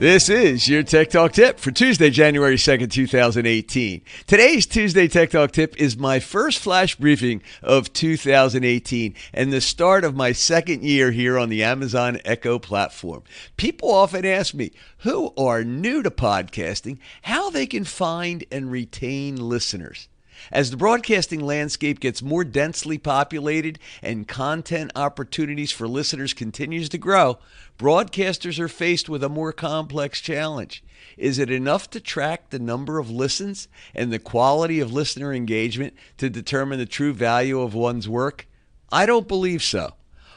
This is your Tech Talk Tip for Tuesday, January 2nd, 2018. Today's Tuesday Tech Talk Tip is my first flash briefing of 2018 and the start of my second year here on the Amazon Echo platform. People often ask me who are new to podcasting, how they can find and retain listeners. As the broadcasting landscape gets more densely populated and content opportunities for listeners continues to grow, broadcasters are faced with a more complex challenge. Is it enough to track the number of listens and the quality of listener engagement to determine the true value of one's work? I don't believe so.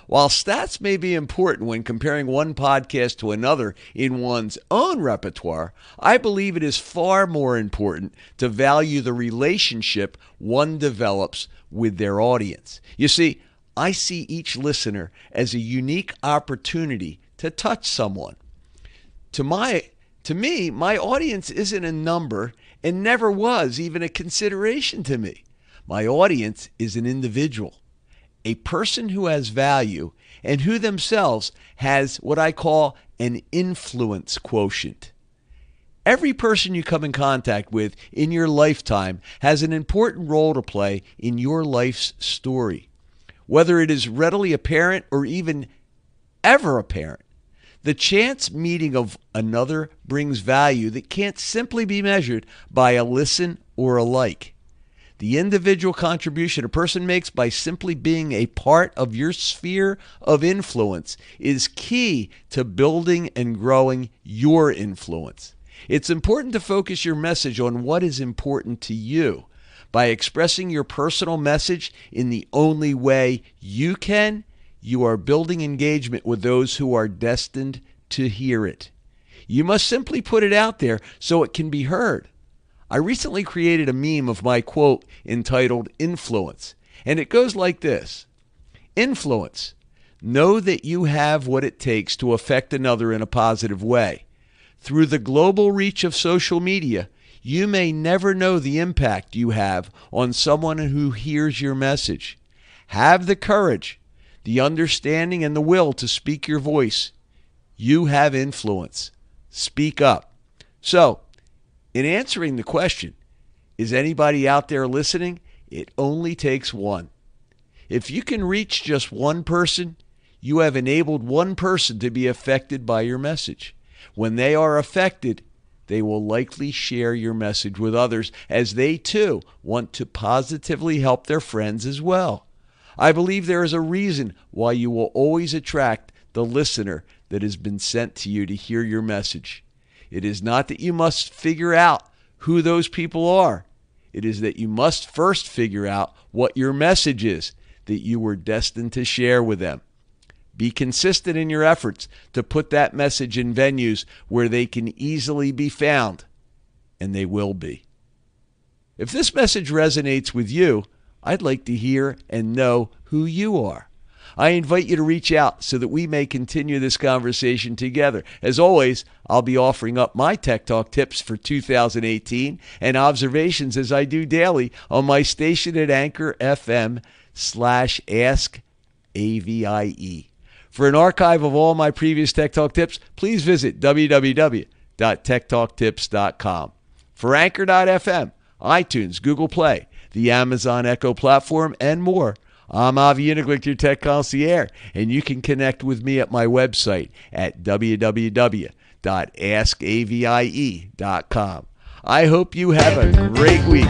While stats may be important when comparing one podcast to another in one's own repertoire, I believe it is far more important to value the relationship one develops with their audience. You see, I see each listener as a unique opportunity to touch someone. To me, my audience isn't a number and never was even a consideration to me. My audience is an individual. A person who has value and who themselves has what I call an influence quotient. Every person you come in contact with in your lifetime has an important role to play in your life's story. Whether it is readily apparent or even ever apparent, the chance meeting of another brings value that can't simply be measured by a listen or a like. The individual contribution a person makes by simply being a part of your sphere of influence is key to building and growing your influence. It's important to focus your message on what is important to you. By expressing your personal message in the only way you can, you are building engagement with those who are destined to hear it. You must simply put it out there so it can be heard. I recently created a meme of my quote entitled Influence, and it goes like this. Influence. Know that you have what it takes to affect another in a positive way. Through the global reach of social media, you may never know the impact you have on someone who hears your message. Have the courage, the understanding, and the will to speak your voice. You have influence. Speak up. So, in answering the question, is anybody out there listening? It only takes one. If you can reach just one person, you have enabled one person to be affected by your message. When they are affected, they will likely share your message with others as they too want to positively help their friends as well. I believe there is a reason why you will always attract the listener that has been sent to you to hear your message. It is not that you must figure out who those people are. It is that you must first figure out what your message is that you were destined to share with them. Be consistent in your efforts to put that message in venues where they can easily be found, and they will be. If this message resonates with you, I'd like to hear and know who you are. I invite you to reach out so that we may continue this conversation together. As always, I'll be offering up my Tech Talk tips for 2018 and observations as I do daily on my station at Anchor FM/AskAVIE. For an archive of all my previous Tech Talk tips, please visit www.techtalktips.com. For Anchor.fm, iTunes, Google Play, the Amazon Echo platform, and more, I'm Avi Uniglick, your tech concierge, and you can connect with me at my website at www.askavie.com. I hope you have a great week.